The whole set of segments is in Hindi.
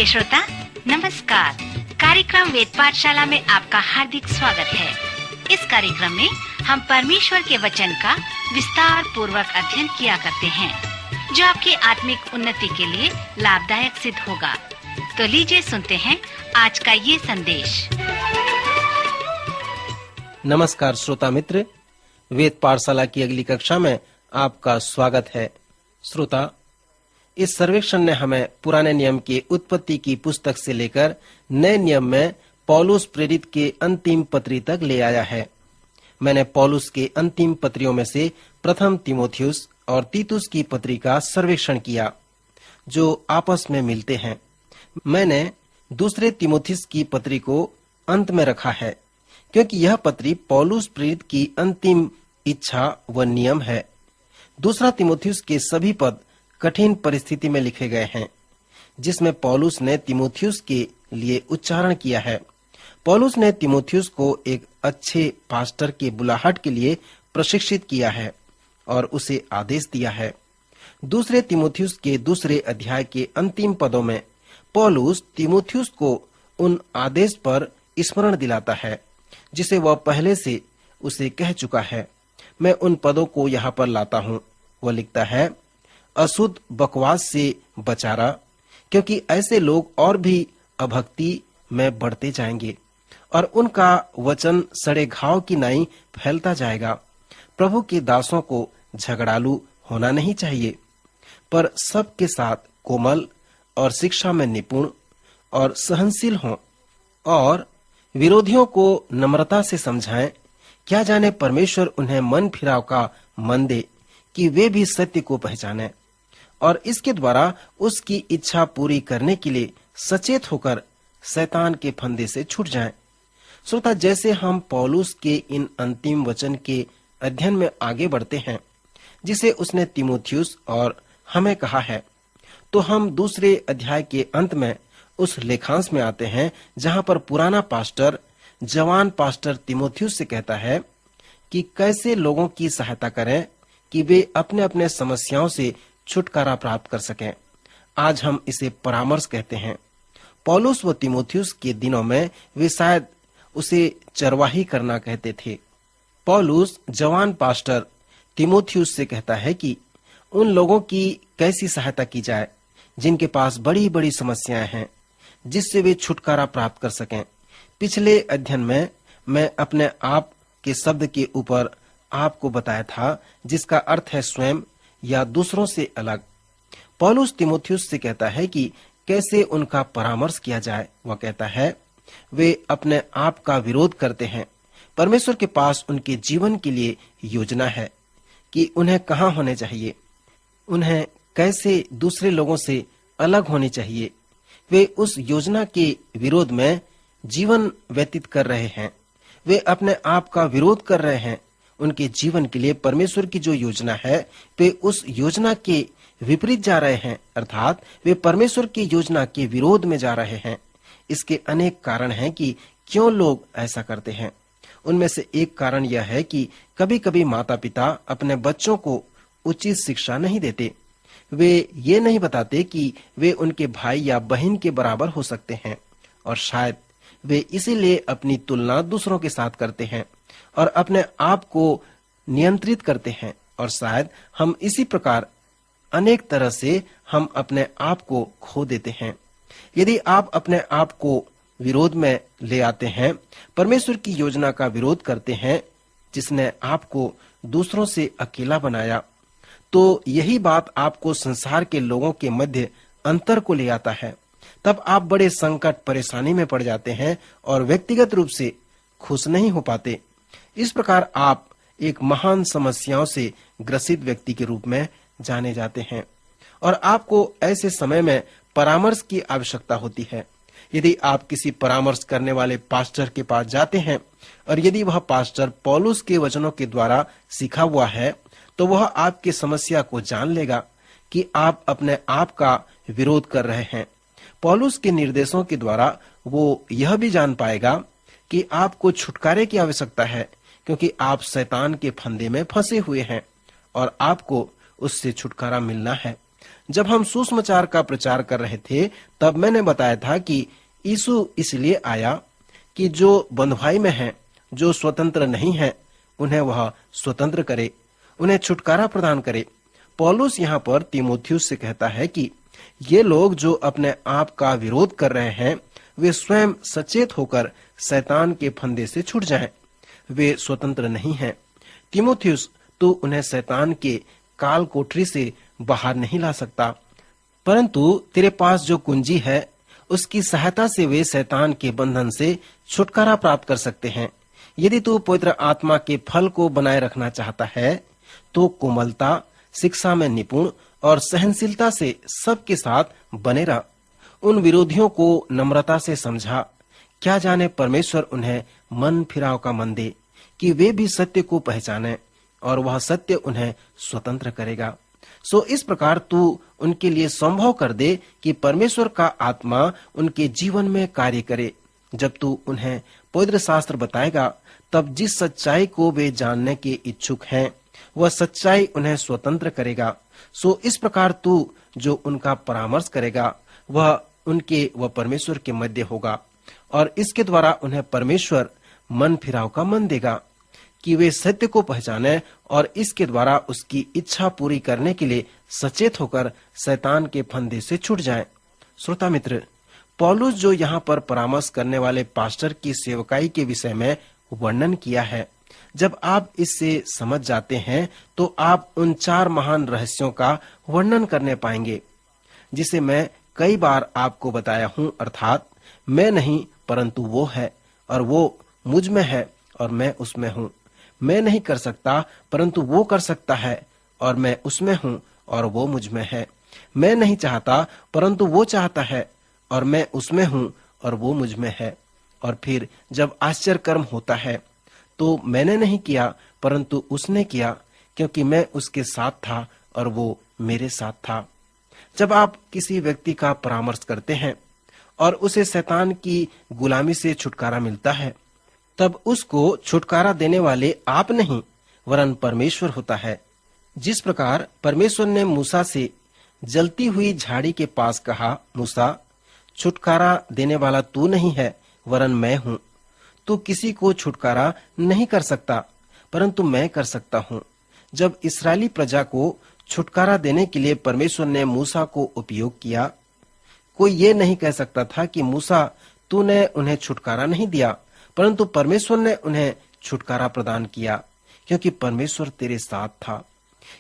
प्रिय श्रोता, नमस्कार। कार्यक्रम वेद पाठशाला में आपका हार्दिक स्वागत है। इस कार्यक्रम में हम परमेश्वर के वचन का विस्तार पूर्वक अध्ययन किया करते हैं, जो आपके आत्मिक उन्नति के लिए लाभदायक सिद्ध होगा। तो लीजिए सुनते हैं आज का ये संदेश। नमस्कार श्रोता मित्र, वेद पाठशाला की अगली कक्षा में आपका स्वागत है। श्रोता, इस सर्वेक्षण ने हमें पुराने नियम की उत्पत्ति की पुस्तक से लेकर नए नियम में पौलुस प्रेरित के अंतिम पत्री तक ले आया है। मैंने पौलुस के अंतिम पत्रियों में से प्रथम तीमुथियुस और तीतुस की पत्री का सर्वेक्षण किया, जो आपस में मिलते हैं। मैंने दूसरे तीमुथियुस की पत्री को अंत में रखा है, क्योंकि यह पत्री पौलुस प्रेरित की अंतिम इच्छा व नियम है। दूसरा तीमुथियुस के सभी पद कठिन परिस्थिति में लिखे गए हैं, जिसमें पौलुस ने तीमुथियुस के लिए उच्चारण किया है। पौलुस ने तीमुथियुस को एक अच्छे पास्टर के बुलाहट के लिए प्रशिक्षित किया है और उसे आदेश दिया है। दूसरे तीमुथियुस के दूसरे अध्याय के अंतिम पदों में पौलुस तीमुथियुस को उन आदेश पर स्मरण दिलाता है, जिसे वह पहले से उसे कह चुका है। मैं उन पदों को यहाँ पर लाता हूँ। वह लिखता है, अशुद्ध बकवास से बचा रहा, क्योंकि ऐसे लोग और भी अभक्ति में बढ़ते जाएंगे और उनका वचन सड़े घाव की नाई फैलता जाएगा। प्रभु के दासों को झगड़ालू होना नहीं चाहिए, पर सबके साथ कोमल और शिक्षा में निपुण और सहनशील हों और विरोधियों को नम्रता से समझाएं। क्या जाने परमेश्वर उन्हें मन फिराव का मन दे कि वे भी सत्य को पहचानें और इसके द्वारा उसकी इच्छा पूरी करने के लिए सचेत होकर शैतान के फंदे से छूट जाएं। श्रोता, जैसे हम पौलुस के इन अंतिम वचन के अध्ययन में आगे बढ़ते हैं, जिसे उसने तीमुथियुस और हमें कहा है, तो हम दूसरे अध्याय के अंत में उस लेखांश में आते हैं, जहां पर पुराना पास्टर जवान पास्टर तीमुथियुस से कहता है कि कैसे लोगों की सहायता करें कि वे अपने अपने समस्याओं से छुटकारा प्राप्त कर सकें। आज हम इसे परामर्श कहते हैं। पौलुस व तीमुथियुस के दिनों में वे शायद उसे चरवाही करना कहते थे। पौलुस जवान पास्टर तीमुथियुस से कहता है कि उन लोगों की कैसी सहायता की जाए जिनके पास बड़ी बड़ी समस्याएं हैं, जिससे वे छुटकारा प्राप्त कर सकें। पिछले अध्ययन में मैं अपने आप के शब्द के ऊपर आपको बताया था, जिसका अर्थ है स्वयं या दूसरों से अलग। पौलुस तीमुथियुस से कहता है कि कैसे उनका परामर्श किया जाए। वह कहता है, वे अपने आप का विरोध करते हैं। परमेश्वर के पास उनके जीवन के लिए योजना है कि उन्हें कहाँ होने चाहिए, उन्हें कैसे दूसरे लोगों से अलग होनी चाहिए। वे उस योजना के विरोध में जीवन व्यतीत कर रहे हैं। वे अपने आप का विरोध कर रहे हैं। उनके जीवन के लिए परमेश्वर की जो योजना है, वे उस योजना के विपरीत जा रहे हैं, अर्थात वे परमेश्वर की योजना के विरोध में जा रहे हैं। इसके अनेक कारण हैं कि क्यों लोग ऐसा करते हैं। उनमें से एक कारण यह है कि कभी कभी माता पिता अपने बच्चों को उचित शिक्षा नहीं देते। वे ये नहीं बताते कि वे उनके भाई या बहन के बराबर हो सकते हैं, और शायद वे इसीलिए अपनी तुलना दूसरों के साथ करते हैं और अपने आप को नियंत्रित करते हैं। और शायद हम इसी प्रकार अनेक तरह से हम अपने आप को खो देते हैं। यदि आप अपने आप को विरोध में ले आते हैं, परमेश्वर की योजना का विरोध करते हैं, जिसने आपको दूसरों से अकेला बनाया, तो यही बात आपको संसार के लोगों के मध्य अंतर को ले आता है। तब आप बड़े संकट परेशानी में पड़ जाते हैं और व्यक्तिगत रूप से खुश नहीं हो पाते। इस प्रकार आप एक महान समस्याओं से ग्रसित व्यक्ति के रूप में जाने जाते हैं और आपको ऐसे समय में परामर्श की आवश्यकता होती है। यदि आप किसी परामर्श करने वाले पास्टर के पास जाते हैं और यदि वह पास्टर पौलुस के वचनों के द्वारा सीखा हुआ है, तो वह आपकी समस्या को जान लेगा कि आप अपने आप का विरोध कर रहे हैं। पौलुस के निर्देशों के द्वारा वो यह भी जान पाएगा कि आपको छुटकारे की आवश्यकता है, क्योंकि आप शैतान के फंदे में फंसे हुए हैं और आपको उससे छुटकारा मिलना है। जब हम सुसमाचार का प्रचार कर रहे थे तब मैंने बताया था कि यीशु इसलिए आया कि जो बंधुआई में हैं, जो स्वतंत्र नहीं हैं, उन्हें वह स्वतंत्र करे, उन्हें छुटकारा प्रदान करे। पौलुस यहाँ पर तीमुथियुस से कहता है कि ये लोग जो अपने आप का विरोध कर रहे हैं, वे स्वयं सचेत होकर शैतान के फंदे से छूट जाएं। वे स्वतंत्र नहीं हैं। तीमुथियुस, तू उन्हें शैतान के काल कोठरी से बाहर नहीं ला सकता, परंतु तेरे पास जो कुंजी है उसकी सहायता से वे शैतान के बंधन से छुटकारा प्राप्त कर सकते हैं। यदि तू पवित्र आत्मा के फल को बनाए रखना चाहता है तो कोमलता, शिक्षा में निपुण और सहनशीलता से सबके साथ बने रह। उन विरोधियों को नम्रता से समझा। क्या जाने परमेश्वर उन्हें मन फिराव का मन दे कि वे भी सत्य को पहचाने और वह सत्य उन्हें स्वतंत्र करेगा। सो इस प्रकार तू उनके लिए संभव कर दे कि परमेश्वर का आत्मा उनके जीवन में कार्य करे। जब तू उन्हें पवित्र शास्त्र बताएगा तब जिस सच्चाई को वे जानने के इच्छुक हैं वह सच्चाई उन्हें स्वतंत्र करेगा। सो इस प्रकार तू जो उनका परामर्श करेगा वह उनके व परमेश्वर के मध्य होगा और इसके द्वारा उन्हें परमेश्वर मन फिराव का मन देगा कि वे सत्य को पहचाने और इसके द्वारा उसकी इच्छा पूरी करने के लिए सचेत होकर शैतान के फंदे से छूट जाएं। श्रोता मित्र, पौलुस जो यहाँ पर परामर्श करने वाले पास्टर की सेवकाई के विषय में वर्णन किया है, जब आप इससे समझ जाते हैं तो आप उन 4 महान रहस्यों का वर्णन करने पाएंगे जिसे मैं कई बार आपको बताया हूँ, अर्थात मैं नहीं परंतु वो है और वो मुझ में है और मैं उसमें हूँ। मैं नहीं कर सकता परंतु वो कर सकता है और मैं उसमें हूँ और वो मुझ में है। मैं नहीं चाहता परंतु वो चाहता है और मैं उसमें हूँ और वो मुझ में है। और फिर जब आश्चर्य कर्म होता है तो मैंने नहीं किया परंतु उसने किया, क्योंकि मैं उसके साथ था और वो मेरे साथ था। जब आप किसी व्यक्ति का परामर्श करते हैं और उसे शैतान की गुलामी से छुटकारा मिलता है, तब उसको छुटकारा देने वाले आप नहीं वरन परमेश्वर होता है। जिस प्रकार परमेश्वर ने मूसा से जलती हुई झाड़ी के पास कहा, मूसा, छुटकारा देने वाला तू नहीं है वरन मैं हूँ। तू किसी को छुटकारा नहीं कर सकता परंतु मैं कर सकता हूँ। जब इस्राएली प्रजा को छुटकारा देने के लिए परमेश्वर ने मूसा को उपयोग किया, कोई ये नहीं कह सकता था कि मूसा, तूने उन्हें छुटकारा नहीं दिया, परंतु परमेश्वर ने उन्हें छुटकारा प्रदान किया, क्योंकि परमेश्वर तेरे साथ था।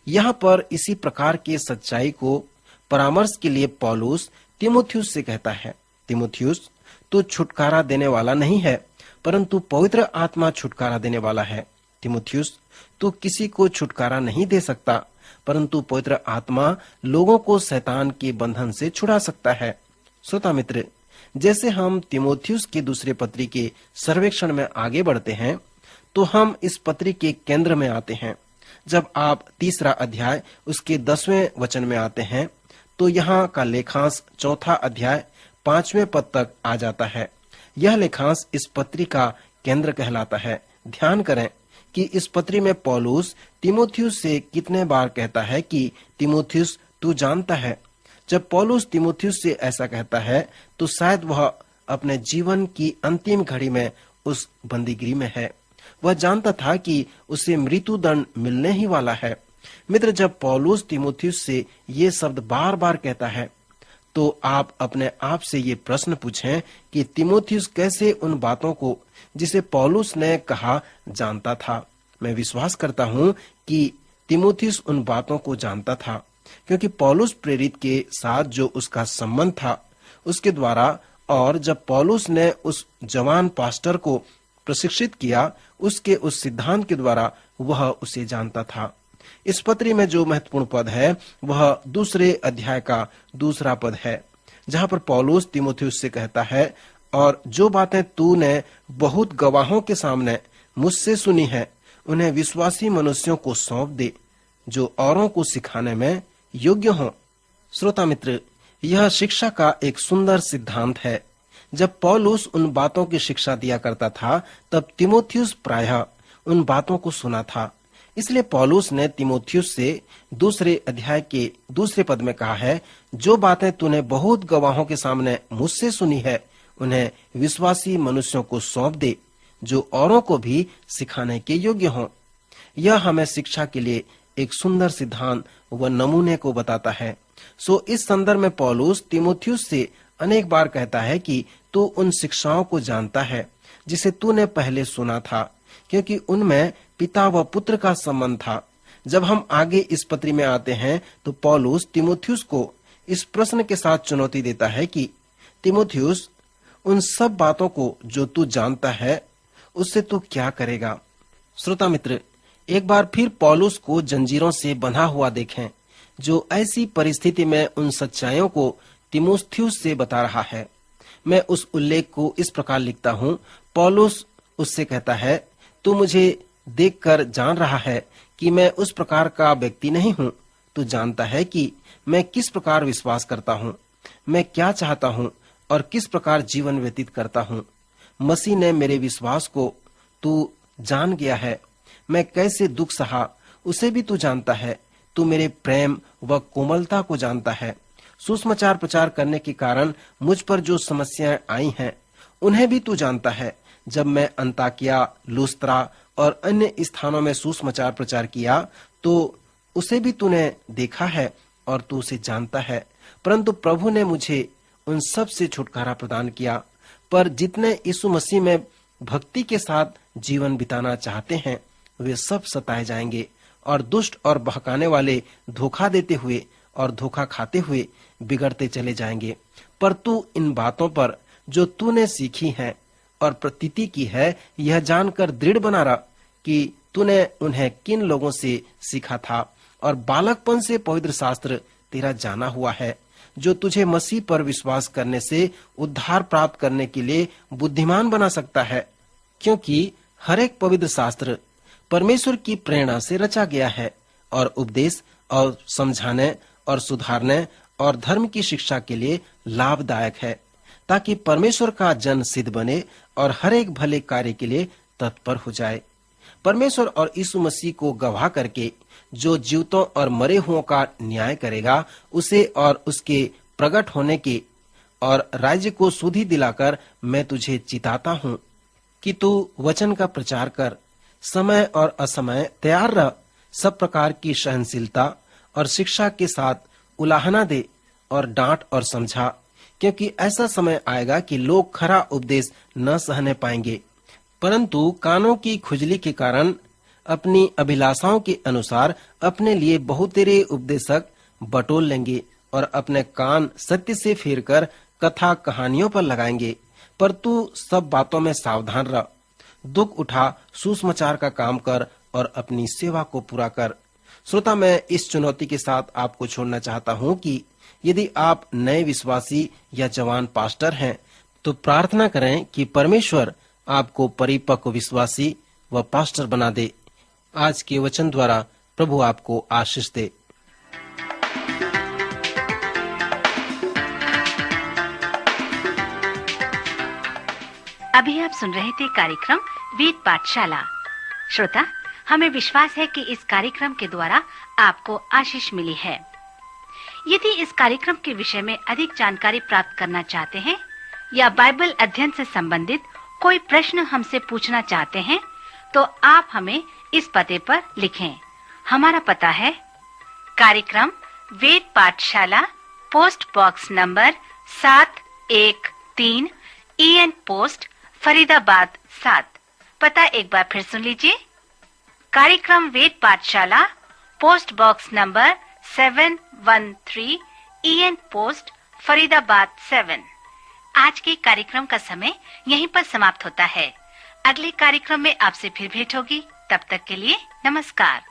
यहाँ पर इसी प्रकार की सच्चाई को परामर्श के लिए पौलुस तीमुथियुस से कहता है, तीमुथियुस, तू छुटकारा देने वाला नहीं है परंतु पवित्र आत्मा छुटकारा देने वाला है। तीमुथियुस, तू किसी को छुटकारा नहीं दे सकता परंतु पवित्र आत्मा लोगों को शैतान के बंधन से छुड़ा सकता है। श्रोता मित्र, जैसे हम तीमुथियुस की दूसरे पत्री के सर्वेक्षण में आगे बढ़ते हैं तो हम इस पत्री के केंद्र में आते हैं। जब आप 3 अध्याय उसके 10वें वचन में आते हैं तो यहाँ का लेखांश 4 अध्याय 5वें पद तक आ जाता है। यह लेखांश इस पत्री का केंद्र कहलाता है। ध्यान करें कि इस पत्री में पौलुस तीमुथियुस से कितने बार कहता है कि तीमुथियुस, तू जानता है। जब पौलुस तीमुथियुस से ऐसा कहता है तो शायद वह अपने जीवन की अंतिम घड़ी में उस बंदीगिरी में है। वह जानता था कि उसे मृत्यु दंड मिलने ही वाला है। मित्र, जब पौलुस तीमुथियुस से ये शब्द बार बार कहता है तो आप अपने आप से ये प्रश्न पूछें कि तीमुथियुस कैसे उन बातों को जिसे पौलुस ने कहा जानता था। मैं विश्वास करता हूँ कि तीमुथियुस उन बातों को जानता था, क्योंकि पौलुस प्रेरित के साथ जो उसका संबंध था उसके द्वारा, और जब पौलुस ने उस जवान पास्टर को प्रशिक्षित किया उसके उस सिद्धांत के द्वारा वह उसे जानता था। इस पत्री में जो महत्वपूर्ण पद है वह 2 अध्याय का 2 पद है, जहाँ पर पौलुस तीमुथियुस से कहता है, और जो बातें तूने बहुत गवाहों के सामने मुझसे सुनी है उन्हें विश्वासी मनुष्यों को सौंप दे जो औरों को सिखाने में योग्य हों। श्रोता मित्र, यह शिक्षा का एक सुंदर सिद्धांत है। जब पौलुस उन बातों की शिक्षा दिया करता था तब तीमुथियुस प्रायः उन बातों को सुना था। इसलिए पौलुस ने तीमुथियुस से दूसरे अध्याय के दूसरे पद में कहा है, जो बातें तूने बहुत गवाहों के सामने मुझसे सुनी है उन्हें विश्वासी मनुष्यों को सौंप दे, जो औरों को भी सिखाने के योग्य हों। यह हमें शिक्षा के लिए एक सुंदर सिद्धांत व नमूने को बताता है। सो इस संदर्भ में पौलुस तीमुथियुस से अनेक बार कहता है कि तू उन शिक्षाओं को जानता है जिसे तूने पहले सुना था, क्योंकि उनमें पिता व पुत्र का संबंध था। जब हम आगे इस पत्री में आते हैं तो पौलुस तीमुथियुस को इस प्रश्न के साथ चुनौती देता है कि तीमुथियुस, उन सब बातों को जो तू जानता है उससे तू क्या करेगा। श्रोता मित्र, एक बार फिर पौलुस को जंजीरों से बंधा हुआ देखें, जो ऐसी परिस्थिति में उन सच्चाइयों को तीमुथियुस से बता रहा है। मैं उस उल्लेख को इस प्रकार लिखता हूँ। पौलुस उससे कहता है, तू मुझे देखकर जान रहा है कि मैं उस प्रकार का व्यक्ति नहीं हूँ। तू जानता है कि मैं किस प्रकार विश्वास करता हूँ, मैं क्या चाहता हूँ और किस प्रकार जीवन व्यतीत करता हूँ। मसीह ने मेरे विश्वास को तू जान गया है। मैं कैसे दुख सहा उसे भी तू जानता है। तू मेरे प्रेम व कोमलता को जानता है। सुसमाचार प्रचार करने के कारण मुझ पर जो समस्याएं आई हैं उन्हें भी तू जानता है। जब मैं अंताकिया, लुस्त्रा और अन्य स्थानों में सुसमाचार प्रचार किया तो उसे भी तूने देखा है और तू उसे जानता है। परंतु प्रभु ने मुझे उन सब से छुटकारा प्रदान किया। पर जितने यीशु मसीह में भक्ति के साथ जीवन बिताना चाहते हैं वे सब सताए जाएंगे और दुष्ट और बहकाने वाले धोखा देते हुए और धोखा खाते हुए बिगड़ते चले जाएंगे। पर तू इन बातों पर जो तूने सीखी है और प्रतीति की है, यह जानकर दृढ़ बना रहा कि तूने उन्हें किन लोगों से सीखा था और बालकपन से पवित्र शास्त्र तेरा जाना हुआ है, जो तुझे मसीह पर विश्वास करने से उद्धार प्राप्त करने के लिए बुद्धिमान बना सकता है। क्योंकि हर एक पवित्र शास्त्र परमेश्वर की प्रेरणा से रचा गया है और उपदेश और समझाने और सुधारने और धर्म की शिक्षा के लिए लाभदायक है, ताकि परमेश्वर का जन सिद्ध बने और हर एक भले कार्य के लिए तत्पर हो जाए। परमेश्वर और यीशु मसीह को गवाह करके जो जीवितों और मरे हुओं का न्याय करेगा, उसे और उसके प्रकट होने के और राज्य को सुधि दिलाकर मैं तुझे चिताता हूँ कि तू वचन का प्रचार कर, समय और असमय तैयार रह, सब प्रकार की सहनशीलता और शिक्षा के साथ उलाहना दे और डांट और समझा, क्योंकि ऐसा समय आएगा कि लोग खरा उपदेश न सहने पाएंगे, परंतु कानों की खुजली के कारण अपनी अभिलाषाओं के अनुसार अपने लिए बहुतेरे उपदेशक बटोर लेंगे और अपने कान सत्य से फेरकर कथा कहानियों पर लगाएंगे। पर तू सब बातों में सावधान रह, दुख उठा, सुसमाचार का काम कर और अपनी सेवा को पूरा कर। श्रोता, मैं इस चुनौती के साथ आपको छोड़ना चाहता हूँ कि यदि आप नए विश्वासी या जवान पास्टर हैं तो प्रार्थना करें कि परमेश्वर आपको परिपक्व विश्वासी व पास्टर बना दे। आज के वचन द्वारा प्रभु आपको आशीष दे। अभी आप सुन रहे थे कार्यक्रम वेद पाठशाला। श्रोता, हमें विश्वास है कि इस कार्यक्रम के द्वारा आपको आशीष मिली है। यदि इस कार्यक्रम के विषय में अधिक जानकारी प्राप्त करना चाहते हैं या बाइबल अध्ययन से संबंधित कोई प्रश्न हमसे पूछना चाहते हैं, तो आप हमें इस पते पर लिखें। हमारा पता है कार्यक्रम वेद पाठशाला, post box number 713, EN post, Faridabad 7। पता एक बार फिर सुन लीजिए। कार्यक्रम वेद पाठशाला, post box number 713, EN post, Faridabad 7। आज के कार्यक्रम का समय यहीं पर समाप्त होता है। अगले कार्यक्रम में आपसे फिर भेंट होगी। तब तक के लिए नमस्कार।